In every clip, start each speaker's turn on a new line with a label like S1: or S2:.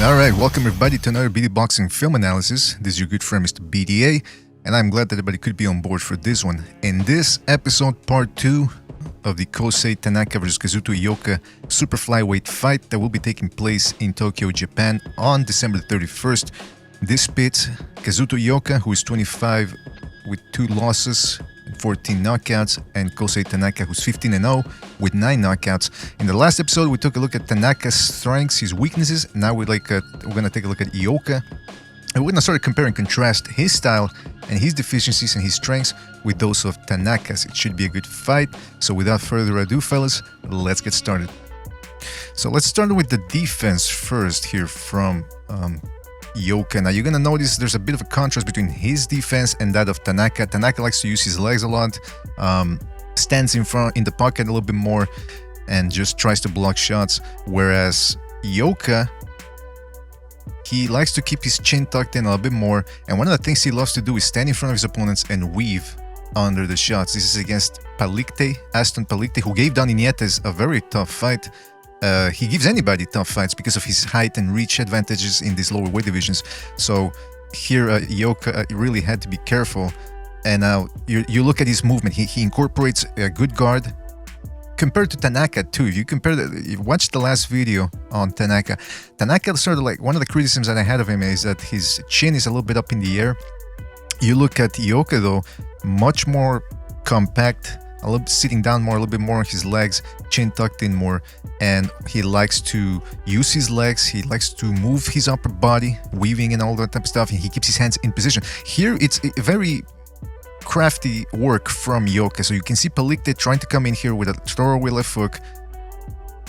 S1: Alright, welcome everybody to another BD Boxing film analysis. This is your good friend Mr. BDA, and I'm glad that everybody could be on board for this one. In this episode, part 2 of the Kosei Tanaka vs Kazuto Ioka super flyweight fight that will be taking place in Tokyo, Japan on December 31st. This pits Kazuto Ioka, who is 25 with 2 losses, 14 knockouts, and Kosei Tanaka, who's 15-0 with 9 knockouts. In the last episode, we took a look at Tanaka's strengths, his weaknesses. Now we're gonna take a look at Ioka, and we're gonna start compare and contrast his style and his deficiencies and his strengths with those of Tanaka's. It should be a good fight. So without further ado, fellas, let's get started. So let's start with the defense first here from Ioka. Now you're gonna notice there's a bit of a contrast between his defense and that of Tanaka. Tanaka likes to use his legs a lot, stands in front in the pocket a little bit more, and just tries to block shots. Whereas Ioka, he likes to keep his chin tucked in a little bit more, and one of the things he loves to do is stand in front of his opponents and weave under the shots. This is against Aston Palikte, who gave Donny Nietes a very tough fight. He gives anybody tough fights because of his height and reach advantages in these lower weight divisions. So here Ioka really had to be careful. And now you look at his movement. He incorporates a good guard compared to Tanaka too. If you compare you watch the last video on Tanaka. Tanaka, sort of like one of the criticisms that I had of him is that his chin is a little bit up in the air. You look at Ioka though, much more compact, a little bit sitting down more, a little bit more on his legs, chin tucked in more, and he likes to use his legs, he likes to move his upper body, weaving and all that type of stuff, and he keeps his hands in position. Here it's a very crafty work from Ioka. So you can see Palikte trying to come in here with a throwaway left hook,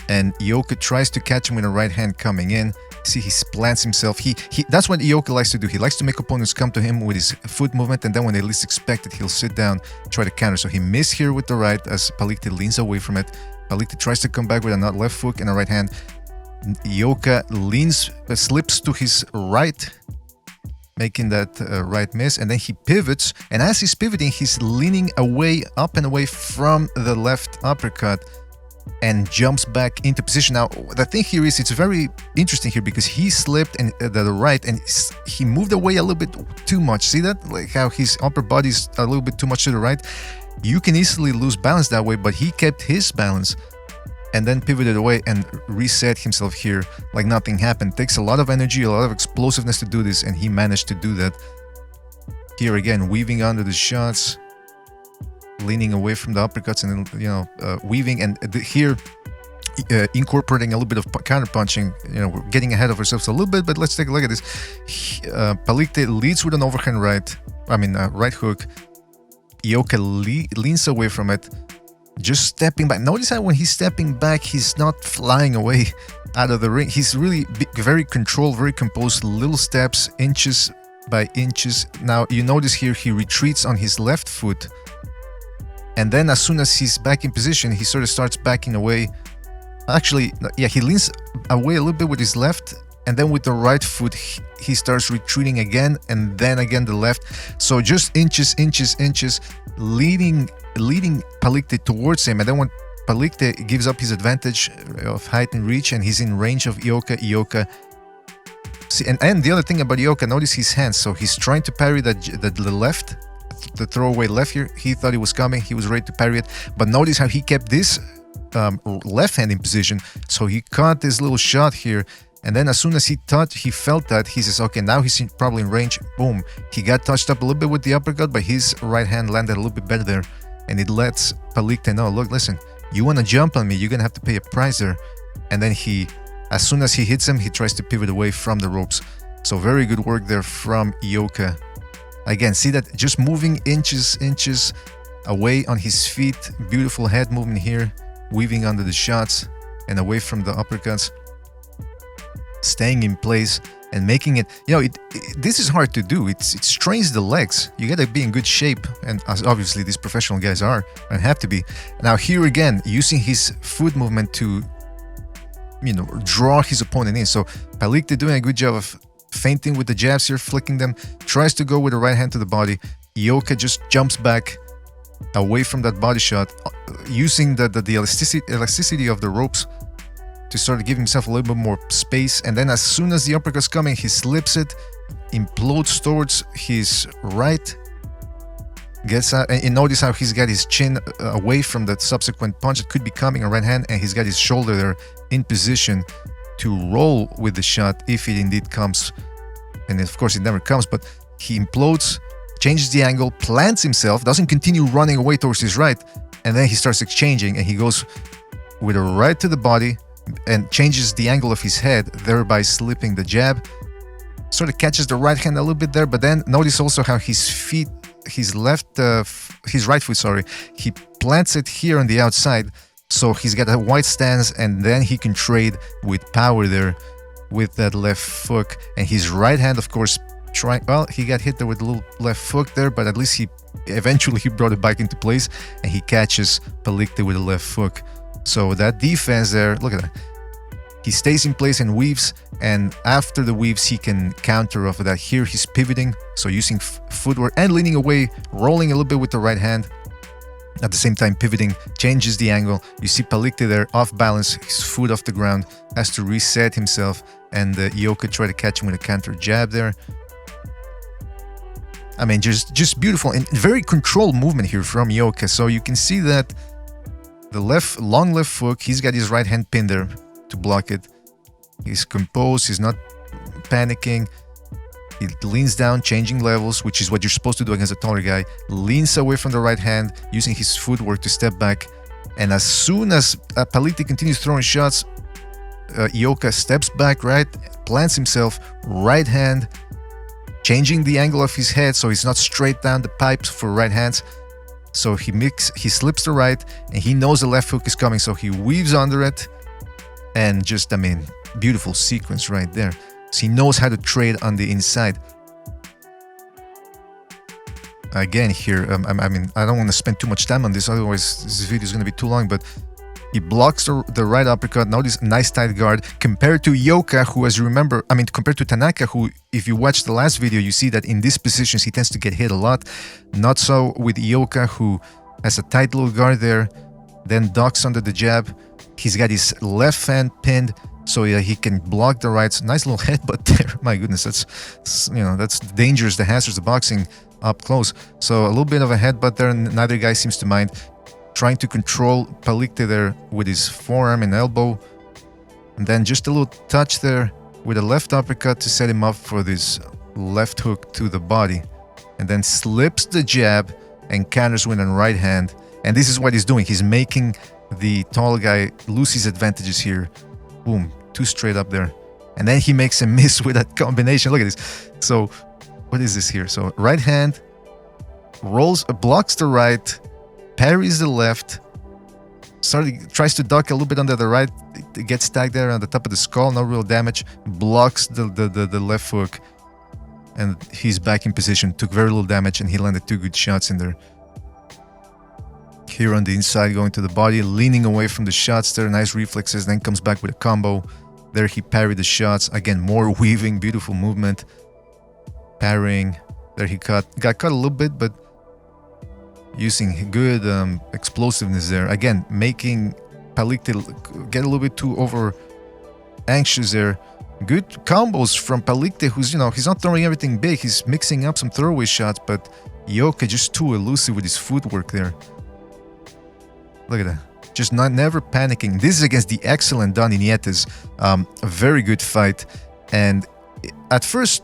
S1: and Ioka tries to catch him with a right hand coming in. See, he plants himself. That's what Ioka likes to do. He likes to make opponents come to him with his foot movement, and then when they least expect it, he'll sit down, try to counter. So he missed here with the right as Palikte leans away from it. Palikte tries to come back with a left hook and a right hand. Ioka slips to his right, making that right miss, and then he pivots. And as he's pivoting, he's leaning away, up and away from the left uppercut, and jumps back into position. Now, the thing here is, it's very interesting here because he slipped and the right, and he moved away a little bit too much. See that? Like how his upper body's a little bit too much to the right. You can easily lose balance that way, but he kept his balance and then pivoted away and reset himself here like nothing happened. It takes a lot of energy, a lot of explosiveness to do this, and he managed to do that. Here again, weaving under the shots, leaning away from the uppercuts, and then weaving, and here incorporating a little bit of counter punching. We're getting ahead of ourselves a little bit, but let's take a look at this. Palikte leads with an overhand right hook. Ioka leans away from it, just stepping back. Notice how when he's stepping back, he's not flying away out of the ring. He's really very controlled, very composed, little steps, inches by inches. Now you notice here he retreats on his left foot, and then as soon as he's back in position, he sort of starts backing away. Actually, yeah, he leans away a little bit with his left, and then with the right foot, he starts retreating again, and then again the left. So just inches, leading Palikte towards him. And then when Palikte gives up his advantage of height and reach, and he's in range of Ioka. See, and the other thing about Ioka, notice his hands. So he's trying to parry the left, the throwaway left here. He thought it was coming. He was ready to parry it. But notice how he kept this left hand in position. So he caught this little shot here, And then as soon as he felt that, he says, okay, now he's probably in range. Boom. He got touched up a little bit with the uppercut, but his right hand landed a little bit better there. And it lets Palikte know, look, listen, you want to jump on me, you're going to have to pay a price there. And then as soon as he hits him, he tries to pivot away from the ropes. So very good work there from Ioka. Again, see that just moving inches away on his feet. Beautiful head movement here, weaving under the shots and away from the uppercuts. Staying in place and making it, this is hard to do. It strains the legs. You gotta be in good shape, and as obviously these professional guys are and have to be. Now here again, using his foot movement to, draw his opponent in. So Palikte doing a good job of feinting with the jabs here, flicking them, tries to go with the right hand to the body. Ioka just jumps back away from that body shot, using the elasticity of the ropes to sort of give himself a little bit more space. And then as soon as the uppercut's coming, he slips it, implodes towards his right, gets out, and notice how he's got his chin away from the subsequent punch that could be coming, a right hand, and he's got his shoulder there in position to roll with the shot if it indeed comes. And of course it never comes, but he implodes, changes the angle, plants himself, doesn't continue running away towards his right, and then he starts exchanging, and he goes with a right to the body and changes the angle of his head, thereby slipping the jab. Sort of catches the right hand a little bit there, but then notice also how his right foot, he plants it here on the outside, so he's got a wide stance, and then he can trade with power there with that left hook. And his right hand, of course, he got hit there with a little left hook there, but at least he eventually brought it back into place, and he catches Palikte with a left hook. So that defense there, look at that. He stays in place and weaves, and after the weaves, he can counter off of that. Here he's pivoting, so using footwork and leaning away, rolling a little bit with the right hand. At the same time, pivoting, changes the angle. You see Palikte there, off balance, his foot off the ground, has to reset himself, and Ioka try to catch him with a counter jab there. I mean, just beautiful and very controlled movement here from Ioka. So you can see that the long left hook, he's got his right hand pinned there to block it. He's composed, he's not panicking. He leans down, changing levels, which is what you're supposed to do against a taller guy. Leans away from the right hand, using his footwork to step back. And as soon as Palikte continues throwing shots, Ioka steps back, right, plants himself, right hand, changing the angle of his head so he's not straight down the pipes for right hands. So he slips the right, and he knows the left hook is coming, so he weaves under it, and just, beautiful sequence right there. So he knows how to trade on the inside. Again here, I don't want to spend too much time on this, otherwise this video is going to be too long, but he blocks the right uppercut. Notice nice tight guard compared to Ioka, who, as you remember, compared to Tanaka, who, if you watch the last video, you see that in these positions he tends to get hit a lot. Not so with Ioka, who has a tight little guard there, then ducks under the jab. He's got his left hand pinned, so he can block the rights. Nice little headbutt there. My goodness, that's dangerous. The hazards of boxing up close. So a little bit of a headbutt there, and neither guy seems to mind. Trying to control Palikte there with his forearm and elbow, and then just a little touch there with a left uppercut to set him up for this left hook to the body, and then slips the jab and counters with a right hand. And this is what he's doing. He's making the tall guy lose his advantages here. Boom, two straight up there, and then he makes a miss with that combination. Look at this. So what is this here? So right hand rolls, blocks the right, parries the left, tries to duck a little bit under the right, it gets tagged there on the top of the skull, no real damage, blocks the left hook, and he's back in position, took very little damage, and he landed two good shots in there. Here on the inside, going to the body, leaning away from the shots there, nice reflexes, then comes back with a combo. There he parried the shots, again more weaving, beautiful movement, parrying, there he got caught a little bit, but using good explosiveness there. Again, making Palikte get a little bit too over anxious there. Good combos from Palikte, who's, he's not throwing everything big. He's mixing up some throwaway shots, but Ioka just too elusive with his footwork there. Look at that. just not never panicking. This is against the excellent Donny Nietes. A very good fight. And at first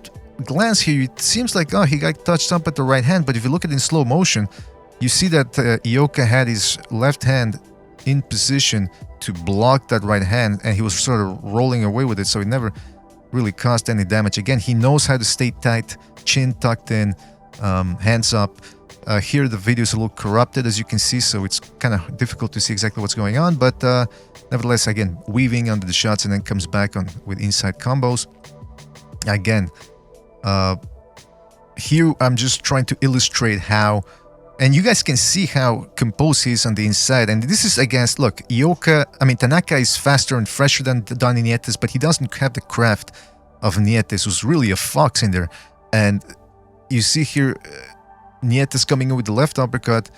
S1: glance here, it seems like, oh, he got touched up at the right hand. But if you look at it in slow motion, you see that Ioka had his left hand in position to block that right hand, and he was sort of rolling away with it, so it never really caused any damage. Again, he knows how to stay tight, chin tucked in, hands up. Here the video is a little corrupted, as you can see, so it's kind of difficult to see exactly what's going on, but nevertheless, again, weaving under the shots and then comes back on with inside combos. Again, here I'm just trying to illustrate how, and you guys can see how composed he is on the inside. And this is against, look, Tanaka is faster and fresher than Donny Nietes, but he doesn't have the craft of Nietes, who's really a fox in there. And you see here, Nietes coming in with the left uppercut,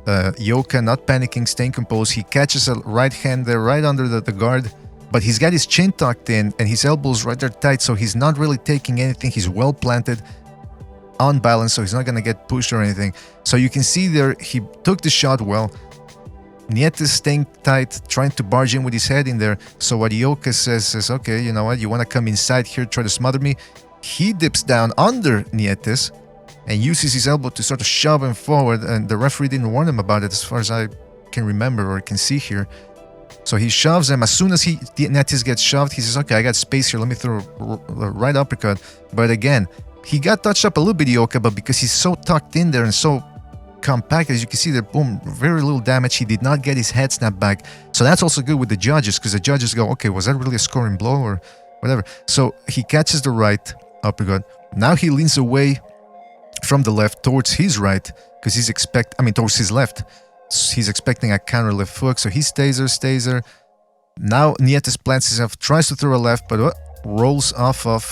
S1: Ioka not panicking, staying composed. He catches a right hand there, right under the guard, but he's got his chin tucked in and his elbows right there tight, so he's not really taking anything. He's well planted, on balance, so he's not going to get pushed or anything. So you can see there, he took the shot well. Nietes staying tight, trying to barge in with his head in there. So what Ioka says is, okay, you know what, you want to come inside here, try to smother me? He dips down under Nietes and uses his elbow to sort of shove him forward, and the referee didn't warn him about it as far as I can remember or can see here. So he shoves him. As soon as Nietes gets shoved, he says, okay, I got space here, let me throw a right uppercut. But again, he got touched up a little bit, Ioka, but because he's so tucked in there and so compact, as you can see there, boom, very little damage. He did not get his head snapped back. So that's also good with the judges, because the judges go, okay, was that really a scoring blow or whatever? So he catches the right uppercut. Now he leans away from the left towards his right, because he's towards his left. He's expecting a counter left hook, so he stays there. Now Nietes plants himself, tries to throw a left, but rolls off of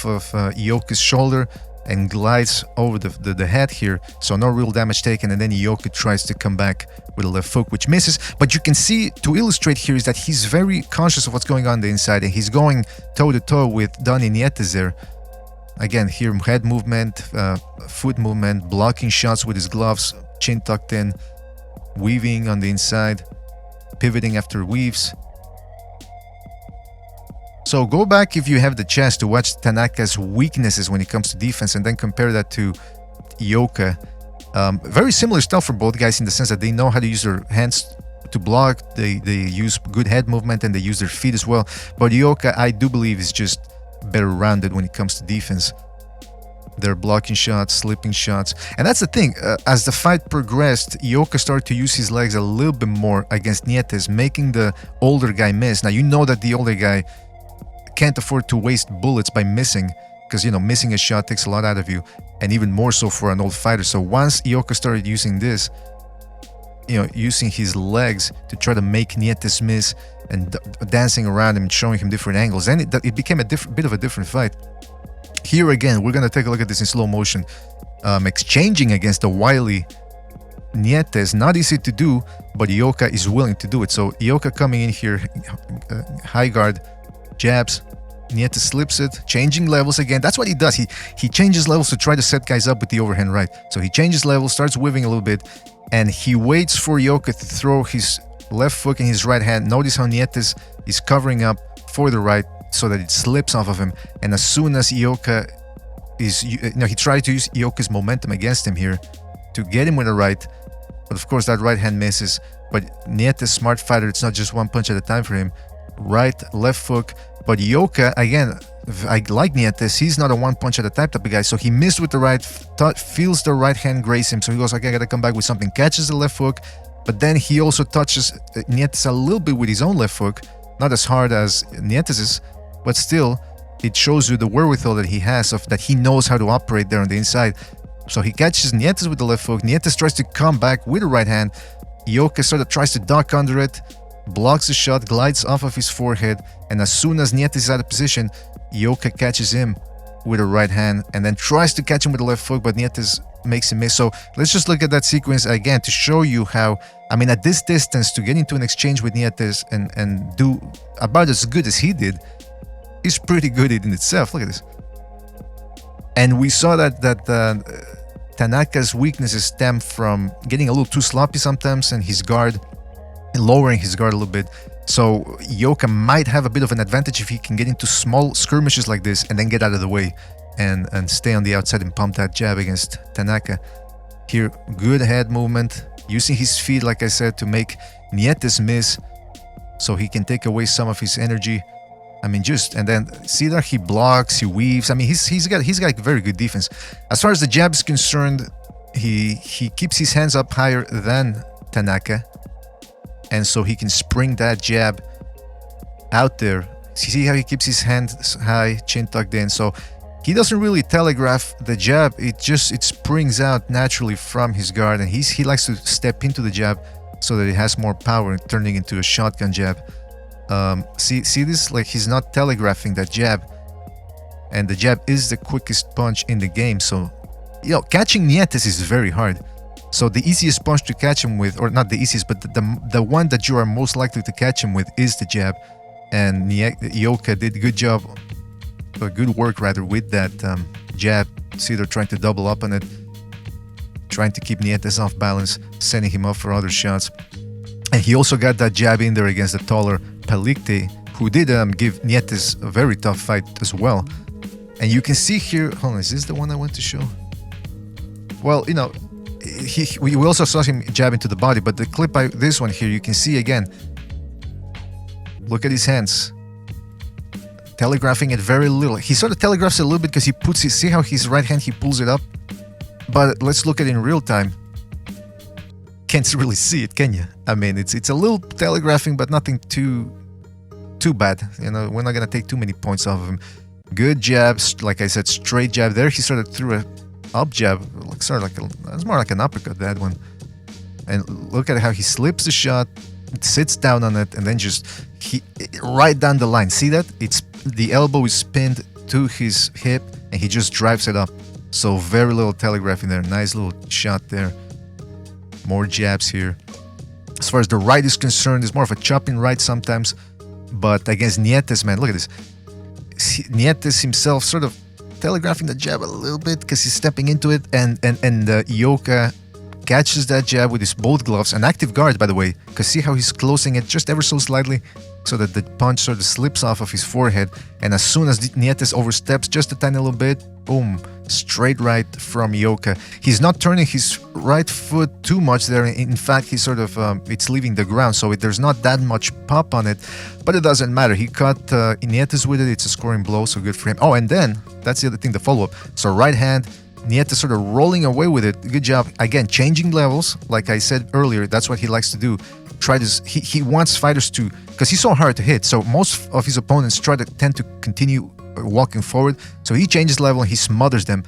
S1: Ioka's shoulder and glides over the head here, so no real damage taken. And then Ioka tries to come back with a left hook, which misses. But you can see, to illustrate here, is that he's very conscious of what's going on the inside, and he's going toe-to-toe with Donny Nietes there. Again, here, head movement, foot movement, blocking shots with his gloves, chin tucked in, weaving on the inside, pivoting after weaves. So go back if you have the chance to watch Tanaka's weaknesses when it comes to defense, and then compare that to Ioka. Very similar stuff for both guys in the sense that they know how to use their hands to block, they use good head movement, and they use their feet as well. But Ioka, I do believe, is just better rounded when it comes to defense. They're blocking shots, slipping shots. And that's the thing, as the fight progressed, Ioka started to use his legs a little bit more against Nietes, making the older guy miss. Now, you know that the older guy can't afford to waste bullets by missing, because, you know, missing a shot takes a lot out of you, and even more so for an old fighter. So once Ioka started using this, you know, using his legs to try to make Nietes miss and dancing around him, showing him different angles, then it became a bit of a different fight. Here again, we're going to take a look at this in slow motion. Exchanging against a wily Nietes, not easy to do, but Ioka is willing to do it. So Ioka coming in here, high guard, jabs, Nietes slips it, changing levels again. That's what he does. He changes levels to try to set guys up with the overhand right. So he changes levels, starts weaving a little bit, and he waits for Ioka to throw his left hook in his right hand. Notice how Nietes is covering up for the right so that it slips off of him. And as soon as Ioka is, he tried to use Ioka's momentum against him here to get him with a right, but of course that right hand misses. But Nietes, smart fighter, it's not just one punch at a time for him. Right, left hook. But Ioka, again, I like Nietes, he's not a one punch at a time type of guy, so he missed with the right, feels the right hand graze him, so he goes, okay, I gotta come back with something, catches the left hook, but then he also touches Nietes a little bit with his own left hook, not as hard as Nietes's, but still, it shows you the wherewithal that he has, of that he knows how to operate there on the inside. So he catches Nietes with the left hook, Nietes tries to come back with the right hand, Ioka sort of tries to duck under it, blocks the shot, glides off of his forehead, and as soon as Nietes is out of position, Ioka catches him with a right hand and then tries to catch him with the left hook, but Nietes makes him miss. So let's just look at that sequence again to show you how, at this distance, to get into an exchange with Nietes and do about as good as he did is pretty good in itself. Look at this. And we saw that Tanaka's weaknesses stem from getting a little too sloppy sometimes, and his guard lowering his guard a little bit. So Ioka might have a bit of an advantage if he can get into small skirmishes like this and then get out of the way and stay on the outside and pump that jab against Tanaka. Here, good head movement, using his feet, like I said, to make Nietes miss so he can take away some of his energy. I mean, and then see that he blocks, he weaves. I mean, he's got very good defense. As far as the jab is concerned, he keeps his hands up higher than Tanaka, and so he can spring that jab out there. See how he keeps his hands high, chin tucked in, so he doesn't really telegraph the jab. It springs out naturally from his guard, and he likes to step into the jab so that it has more power, turning into a shotgun jab. See this? Like, he's not telegraphing that jab, and the jab is the quickest punch in the game. So, catching Nietes is very hard. So the easiest punch to catch him with, or not the easiest, but the one that you are most likely to catch him with is the jab. And Ioka did good work rather with that jab. See, they're trying to double up on it, trying to keep Nietes off balance, setting him up for other shots. And he also got that jab in there against the taller Palikte, who did give Nietes a very tough fight as well. And you can see here, hold on, is this the one I want to show? Well, we also saw him jab into the body, but the clip this one here, you can see again, look at his hands, telegraphing it very little. He sort of telegraphs it a little bit because he puts see how his right hand, he pulls it up. But let's look at it in real time. Can't really see it, can you? I mean, it's a little telegraphing, but nothing too bad. We're not gonna take too many points off of him. Good jabs, like I said, straight jab there. He sort of threw a up jab, it's more like an uppercut, that one. And look at how he slips the shot, sits down on it, and then right down the line. See that? The elbow is pinned to his hip, and he just drives it up. So very little telegraphing there. Nice little shot there. More jabs here. As far as the right is concerned, it's more of a chopping right sometimes. But against Nietes, man, look at this. Nietes himself sort of telegraphing the jab a little bit because he's stepping into it, and Ioka catches that jab with his both gloves, an active guard, by the way, because see how he's closing it just ever so slightly so that the punch sort of slips off of his forehead, and as soon as Nietes oversteps just a tiny little bit, boom, straight right from Ioka. He's not turning his right foot too much there. In fact, he's sort of it's leaving the ground, so there's not that much pop on it, but it doesn't matter. He caught Nietes with it. It's a scoring blow, so good for him. Oh, and then that's the other thing, the follow-up. So right hand, Nietes sort of rolling away with it. Good job. Again, changing levels. Like I said earlier, that's what he likes to do. He wants fighters to, because he's so hard to hit. So most of his opponents tend to continue walking forward. So he changes level and he smothers them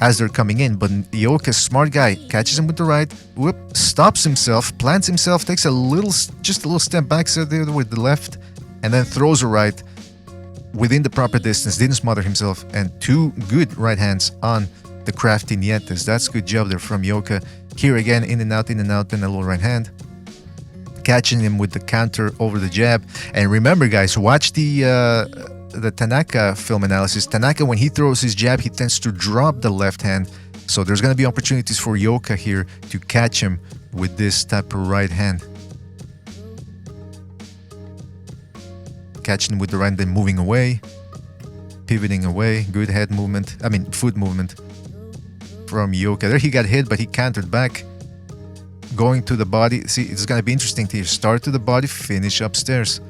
S1: as they're coming in. But Ioka, smart guy, catches him with the right, whoop, stops himself, plants himself, takes just a little step back there with the left, and then throws a right within the proper distance. Didn't smother himself, and two good right hands on the crafty Nietes. That's good job there from Ioka. Here again, in and out, then a little right hand. Catching him with the counter over the jab. And remember, guys, watch the Tanaka film analysis. Tanaka, when he throws his jab, he tends to drop the left hand. So there's going to be opportunities for Ioka here to catch him with this type of right hand. Catching him with the right, then moving away, pivoting away. Good head movement, foot movement from Ioka. There he got hit, but he countered back. Going to the body. See, it's going to be interesting to start to the body, finish upstairs.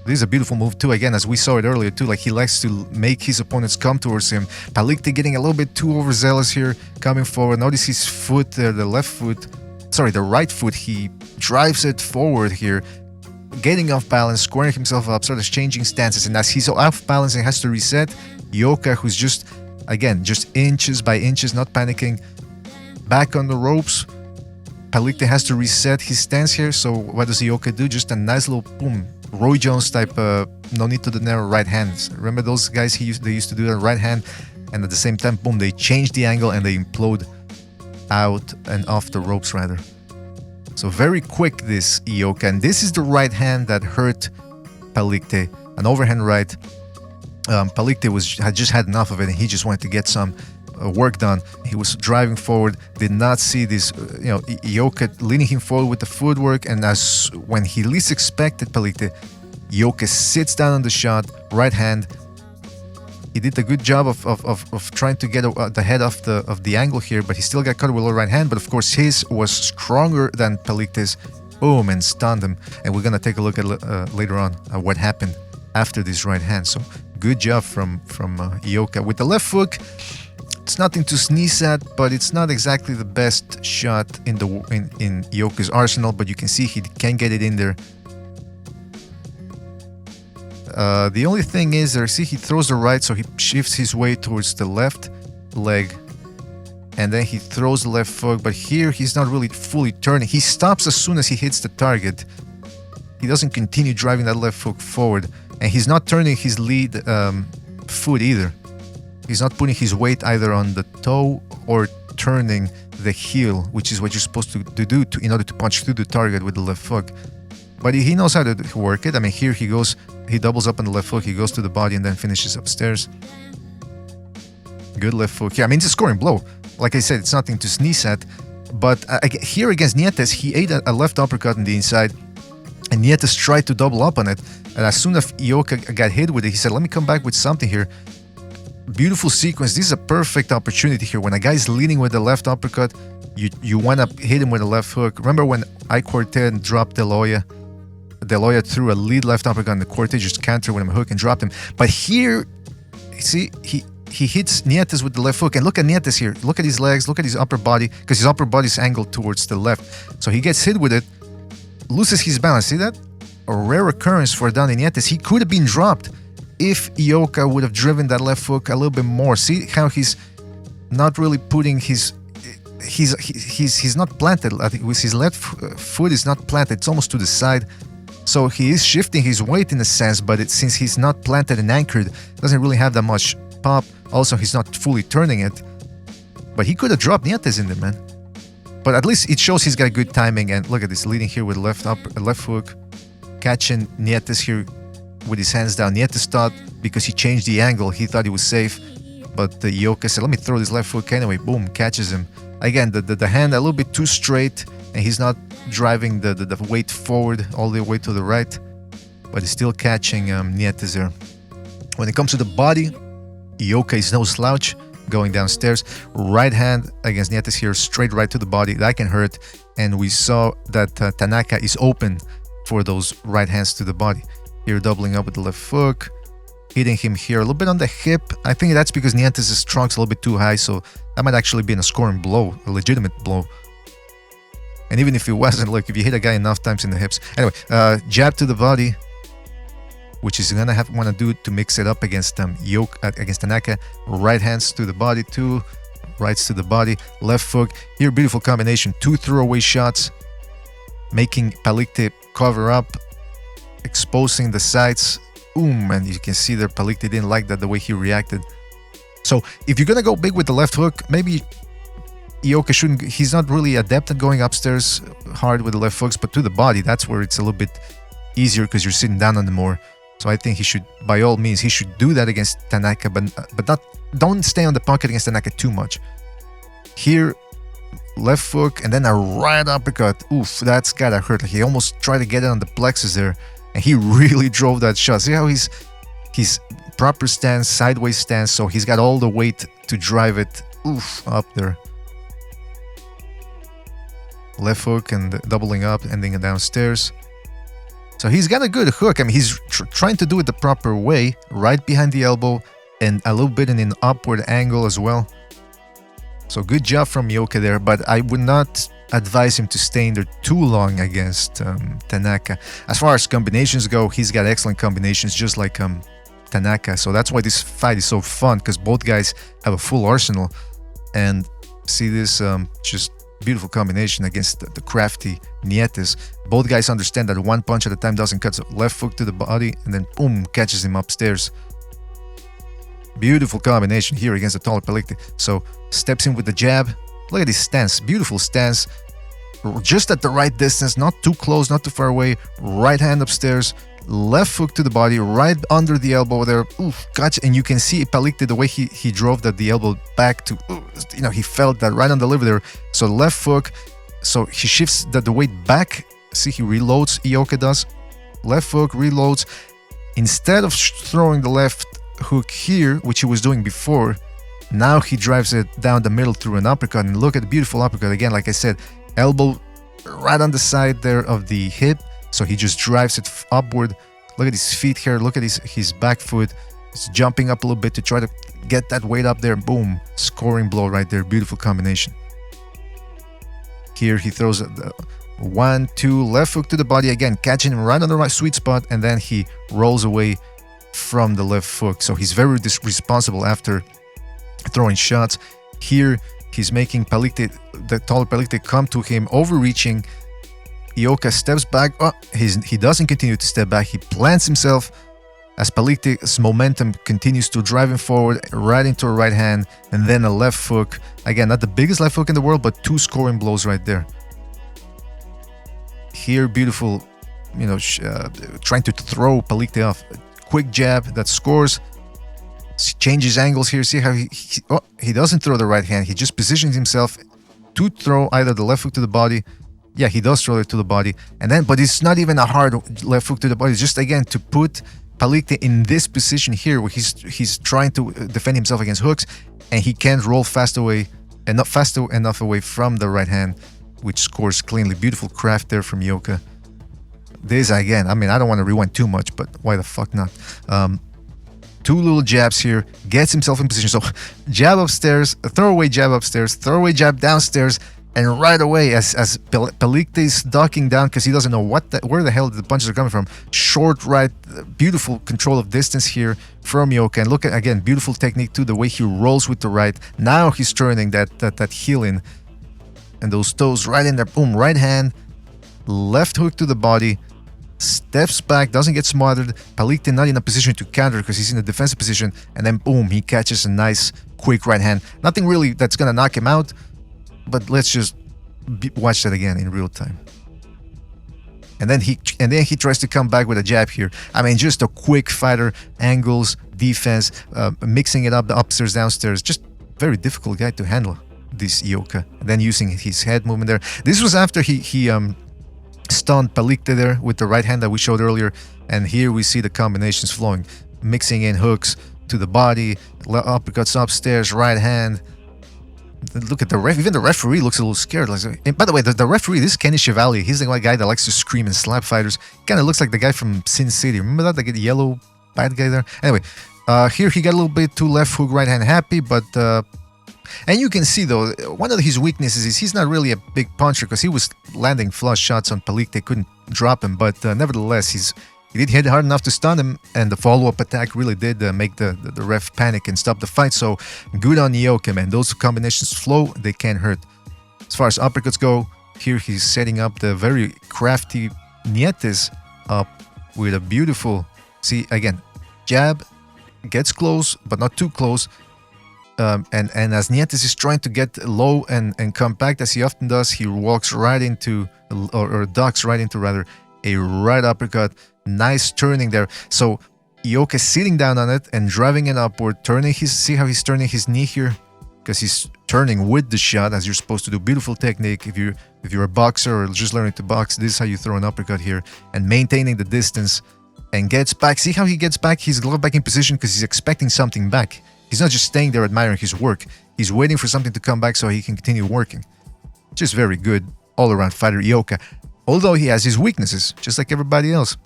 S1: This is a beautiful move too, again, as we saw it earlier too. Like, he likes to make his opponents come towards him. Palikte getting a little bit too overzealous here, coming forward. Notice his foot there, the right foot, he drives it forward here, getting off balance, squaring himself up, sort of changing stances. And as he's off balance and has to reset, Ioka, who's just inches by inches, not panicking, back on the ropes. Palikte has to reset his stance here. So what does Ioka do? Just a nice little boom, Roy Jones type, no need to the narrow right hands. Remember those guys they used to do that right hand, and at the same time, boom, they change the angle and they implode out and off the ropes rather. So very quick, this Ioka, and this is the right hand that hurt Palikte, an overhand right. Palikte had just had enough of it, and he just wanted to get some work done. He was driving forward, did not see this, Ioka leaning him forward with the footwork, and when he least expected Palikte, Ioka sits down on the shot, right hand. He did a good job of trying to get the head off the angle here, but he still got caught with a right hand. But of course, his was stronger than Palikte's. Boom, and stunned him. And we're gonna take a look at later on what happened after this right hand. So good job from Ioka with the left hook. It's nothing to sneeze at, but it's not exactly the best shot in Ioka's arsenal. But you can see he can get it in there. The only thing is, see, he throws the right, so he shifts his way towards the left leg, and then he throws the left hook. But here he's not really fully turning. He stops as soon as he hits the target. He doesn't continue driving that left hook forward, and he's not turning his lead foot either. He's not putting his weight either on the toe or turning the heel, which is what you're supposed to do in order to punch through the target with the left hook. But he knows how to work it. I mean, here he goes, he doubles up on the left hook, he goes to the body and then finishes upstairs. Good left hook. Yeah, I mean, it's a scoring blow. Like I said, it's nothing to sneeze at. But here against Nietes, he ate a left uppercut on the inside, and Nietes tried to double up on it. And as soon as Ioka got hit with it, he said, let me come back with something here. Beautiful sequence. This is a perfect opportunity here. When a guy's leading with the left uppercut, you want to hit him with a left hook. Remember when I-Quartet dropped Deloya? Deloya threw a lead left uppercut and the Quartet just countered with him a hook and dropped him. But here, see, he hits Nietes with the left hook. And look at Nietes here. Look at his legs. Look at his upper body, because his upper body is angled towards the left. So he gets hit with it, loses his balance. See that? A rare occurrence for Donny Nietes. He could have been dropped if Ioka would have driven that left hook a little bit more. See how he's not really putting his... He's not planted. I think with his left foot is not planted. It's almost to the side. So he is shifting his weight in a sense, but since he's not planted and anchored, doesn't really have that much pop. Also, he's not fully turning it. But he could have dropped Nietes in there, man. But at least it shows he's got good timing. And look at this, leading here with left hook, catching Nietes here with his hands down. Nietes thought, because he changed the angle, he thought he was safe. But Ioka said, let me throw this left hook anyway. Boom, catches him. Again, the hand a little bit too straight, and he's not driving the weight forward all the way to the right, but he's still catching Nietes there. When it comes to the body, Ioka is no slouch, going downstairs. Right hand against Nietes here, straight right to the body. That can hurt, and we saw that Tanaka is open for those right hands to the body. Here, doubling up with the left hook, hitting him here a little bit on the hip. I think that's because Nietes' trunk's a little bit too high, so that might actually be a scoring blow, a legitimate blow. And even if it wasn't, look, if you hit a guy enough times in the hips. Anyway, jab to the body, which he's gonna want to do to mix it up against against Tanaka. Right hands to the body, two rights to the body, left hook. Here, beautiful combination, two throwaway shots, making Palikte cover up, exposing the sides. Boom, and you can see there Palikte didn't like that, the way he reacted. So if you're gonna go big with the left hook, maybe Ioka shouldn't. He's not really adept at going upstairs hard with the left hooks, but to the body, that's where it's a little bit easier because you're sitting down on them more. So I think he should, by all means, he should do that against Tanaka, but don't stay on the pocket against Tanaka too much. Here, left hook and then a right uppercut. Oof, that's gotta hurt. He almost tried to get it on the plexus there, and he really drove that shot. See how his proper stance, sideways stance, so he's got all the weight to drive it. Oof, up there. Left hook and doubling up, ending it downstairs. So he's got a good hook. I mean, he's trying to do it the proper way, right behind the elbow and a little bit in an upward angle as well. So good job from Ioka there, but I would not advise him to stay in there too long against Tanaka. As far as combinations go, he's got excellent combinations, just like Tanaka. So that's why this fight is so fun, because both guys have a full arsenal. And see this just beautiful combination against the crafty Nietes. Both guys understand that one punch at a time doesn't cut. So left hook to the body and then boom, catches him upstairs. Beautiful combination here against the taller Palikte. So steps in with the jab. Look at his stance. Beautiful stance. Just at the right distance, not too close, not too far away. Right hand upstairs. left hook to the body, right under the elbow there. Oof, gotcha. And you can see Palikte, the way he drove the elbow back to, he felt that right on the liver there. So left hook, so he shifts the weight back. See, he reloads, Ioka does. Left hook, reloads. Instead of throwing the left hook here, which he was doing before, now he drives it down the middle through an uppercut. And look at the beautiful uppercut. Again, like I said, elbow right on the side there of the hip. So he just drives it upward. Look at his feet here. Look at his back foot. He's jumping up a little bit to try to get that weight up there. Boom. Scoring blow right there. Beautiful combination. Here he throws the 1-2 left hook to the body. Again, catching him right on the right sweet spot. And then he rolls away from the left hook. So he's very responsible after throwing shots. Here he's making Palikte, the taller Palikte, come to him, overreaching. Ioka steps back. Oh, he doesn't continue to step back. He plants himself as Palikte's momentum continues to drive him forward, right into a right hand, and then a left hook. Again, not the biggest left hook in the world, but 2 scoring blows right there. Here, beautiful, trying to throw Palikte off. Quick jab that scores. Changes angles here. See how he doesn't throw the right hand. He just positions himself to throw either the left hook to the body. Yeah, he does throw it to the body, and then, but it's not even a hard left hook to the body. It's just, again, to put Palikte in this position here, where he's trying to defend himself against hooks, and he can't roll fast enough away from the right hand, which scores cleanly. Beautiful craft there from Ioka. This, again, I mean, I don't want to rewind too much, but why the fuck not? 2 little jabs here, gets himself in position. So jab upstairs, a throwaway jab upstairs, throwaway jab downstairs. And right away, as Palikte is ducking down because he doesn't know where the hell the punches are coming from. Short right, beautiful control of distance here from Ioka. And look at, again, beautiful technique too, the way he rolls with the right. Now he's turning that heel in. And those toes right in there. Boom, right hand, left hook to the body. Steps back, doesn't get smothered. Palikte not in a position to counter because he's in a defensive position. And then boom, he catches a nice, quick right hand. Nothing really that's going to knock him out. But let's just watch that again in real time. And then he tries to come back with a jab here. I mean, just a quick fighter, angles, defense, mixing it up, the upstairs, downstairs. Just very difficult guy to handle, this Ioka. And then using his head movement there. This was after he stunned Palikte there with the right hand that we showed earlier. And here we see the combinations flowing, mixing in hooks to the body, uppercuts upstairs, right hand. Look at the ref. Even the referee looks a little scared. And by the way, the referee, this is Kenny Chevalier. He's the guy that likes to scream and slap fighters. Kind of looks like the guy from Sin City. Remember that? The yellow bad guy there? Anyway, here he got a little bit too left hook, right hand happy. But, and you can see though, one of his weaknesses is he's not really a big puncher because he was landing flush shots on Palikte. Couldn't drop him. But nevertheless, he did hit hard enough to stun him, and the follow-up attack really did make the ref panic and stop the fight. So good on Ioka, man. Those combinations flow, they can't hurt. As far as uppercuts go, here he's setting up the very crafty Nietes up with a beautiful, see, again, jab, gets close, but not too close. And as Nietes is trying to get low and compact, as he often does, he walks right into, or ducks right into, rather, a right uppercut. Nice turning there. So Ioka sitting down on it and driving it upward, turning see how he's turning his knee here? Because he's turning with the shot, as you're supposed to do. Beautiful technique. If you're a boxer or just learning to box, this is how you throw an uppercut here. And maintaining the distance, and gets back. See how he gets back? He's glove back in position because he's expecting something back. He's not just staying there admiring his work. He's waiting for something to come back so he can continue working. Just very good all-around fighter, Ioka. Although he has his weaknesses, just like everybody else.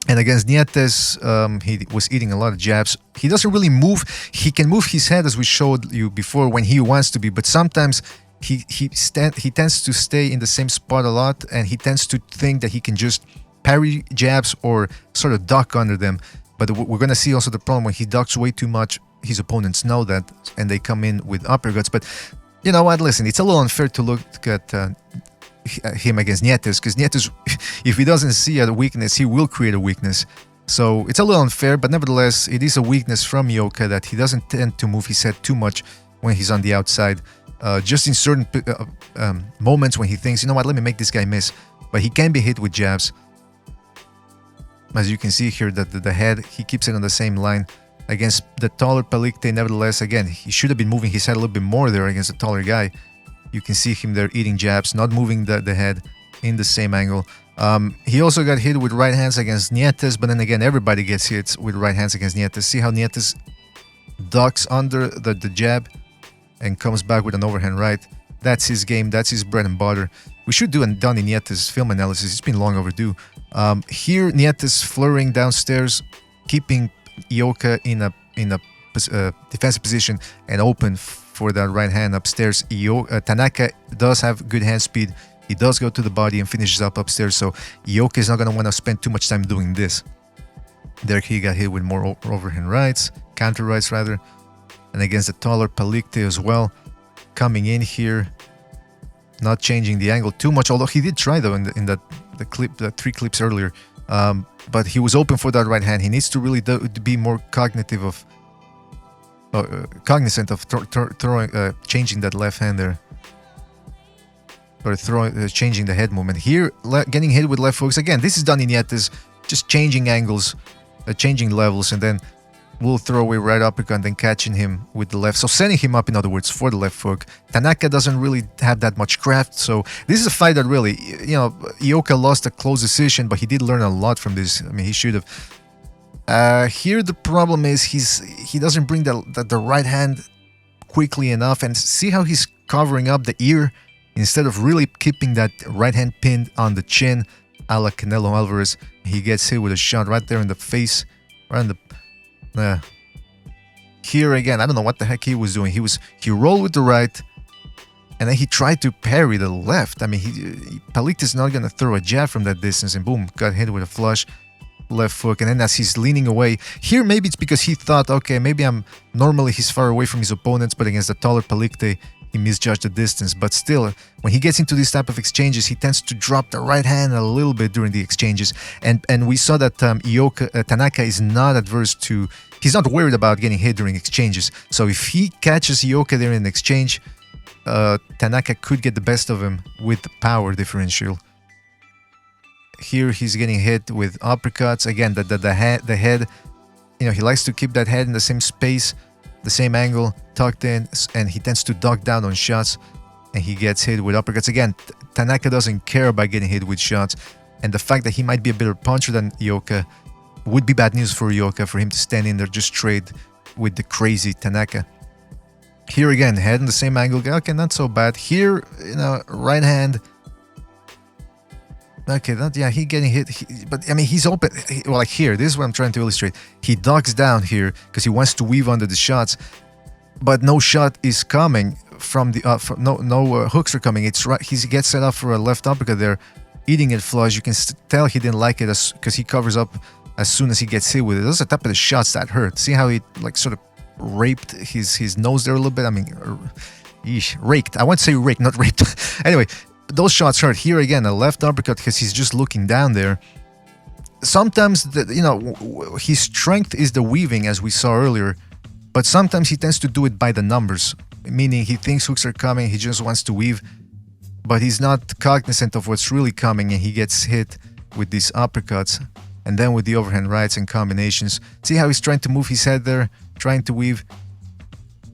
S1: And against Nietes, he was eating a lot of jabs. He doesn't really move. He can move his head, as we showed you before, when he wants to be. But sometimes he tends to stay in the same spot a lot, and he tends to think that he can just parry jabs or sort of duck under them. But we're going to see also the problem when he ducks way too much. His opponents know that, and they come in with uppercuts. But you know what? Listen, it's a little unfair to look at him against Nietes, because Nietes, if he doesn't see a weakness, he will create a weakness. So it's a little unfair, but nevertheless, it is a weakness from Ioka that he doesn't tend to move his head too much when he's on the outside. Just in certain moments when he thinks, you know what, let me make this guy miss. But he can be hit with jabs. As you can see here, that the head, he keeps it on the same line against the taller Palikte. Nevertheless, again, he should have been moving his head a little bit more there against the taller guy. You can see him there eating jabs, not moving the head in the same angle. He also got hit with right hands against Nietes, but then again, everybody gets hit with right hands against Nietes. See how Nietes ducks under the jab and comes back with an overhand right. That's his game. That's his bread and butter. We should do a Donny Nietes film analysis. It's been long overdue. Here, Nietes flurrying downstairs, keeping Ioka in a defensive position and open for that right hand upstairs. Tanaka does have good hand speed. He does go to the body and finishes up upstairs, so Ioka is not going to want to spend too much time doing this. There he got hit with more overhand rights, counter rights rather, and against the taller Palikte as well, coming in here, not changing the angle too much, although he did try though in the clip, the 3 clips earlier, but he was open for that right hand. He needs to really be more cognizant of changing that left hand there. Or changing the head movement. Here, getting hit with left hooks. Again, this is done in Nietes, just changing angles, changing levels, and then we'll throw away right uppercut and then catching him with the left. So setting him up, in other words, for the left hook. Tanaka doesn't really have that much craft, so this is a fight that really, you know, Ioka lost a close decision, but he did learn a lot from this. I mean, he should have. Here the problem is he doesn't bring the right hand quickly enough, and see how he's covering up the ear instead of really keeping that right hand pinned on the chin, a la Canelo Alvarez. He gets hit with a shot right there in the face, right in the. Here again, I don't know what the heck he was doing. He rolled with the right, and then he tried to parry the left. I mean, Palikte is not gonna throw a jab from that distance, and boom, got hit with a flush left hook. And then as he's leaning away, here maybe it's because he thought, okay, maybe normally he's far away from his opponents, but against the taller Palikte, he misjudged the distance. But still, when he gets into these type of exchanges, he tends to drop the right hand a little bit during the exchanges. And we saw that Tanaka is not adverse to, he's not worried about getting hit during exchanges. So if he catches Ioka there in an exchange, Tanaka could get the best of him with the power differential. Here he's getting hit with uppercuts. Again, the head, you know, he likes to keep that head in the same space, the same angle, tucked in, and he tends to duck down on shots, and he gets hit with uppercuts. Again, Tanaka doesn't care about getting hit with shots, and the fact that he might be a better puncher than Ioka would be bad news for Ioka, for him to stand in there just trade with the crazy Tanaka. Here again, head in the same angle. Okay, not so bad. Here, you know, right hand. Okay, he getting hit, but I mean, he's open. Well, like here, this is what I'm trying to illustrate. He ducks down here because he wants to weave under the shots, but no shot is coming from the no hooks are coming. It's right. He gets set up for a left uppercut there, eating it flush. You can tell he didn't like it because he covers up as soon as he gets hit with it. Those are the type of the shots that hurt. See how he like sort of raped his nose there a little bit. I mean, raked. I want to say raked, not raped. Anyway. Those shots hurt. Here again, a left uppercut because he's just looking down there. Sometimes, his strength is the weaving, as we saw earlier, but sometimes he tends to do it by the numbers, meaning he thinks hooks are coming, he just wants to weave, but he's not cognizant of what's really coming, and he gets hit with these uppercuts, and then with the overhand rights and combinations. See how he's trying to move his head there, trying to weave,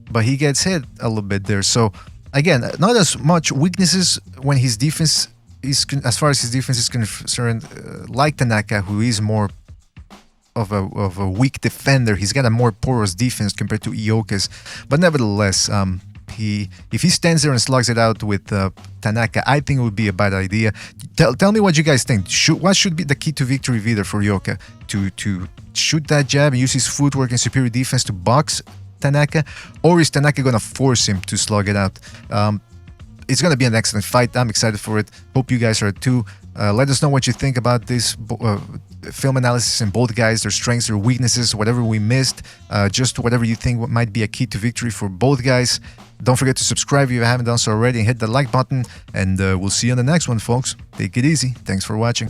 S1: but he gets hit a little bit there. So again, not as much weaknesses when his defense is, as far as his defense is concerned, like Tanaka, who is more of a weak defender. He's got a more porous defense compared to Ioka's, but nevertheless, if he stands there and slugs it out with Tanaka, I think it would be a bad idea. Tell me what you guys think. What should be the key to victory either for Ioka? To shoot that jab and use his footwork and superior defense to box Tanaka, or is Tanaka gonna force him to slug it out? It's gonna be an excellent fight. I'm excited for it. Hope you guys are too. Let us know what you think about this film analysis in both guys, their strengths, their weaknesses, whatever we missed, just whatever you think might be a key to victory for both guys. Don't forget to subscribe if you haven't done so already, and hit the like button, and we'll see you on the next one, folks. Take it easy. Thanks for watching.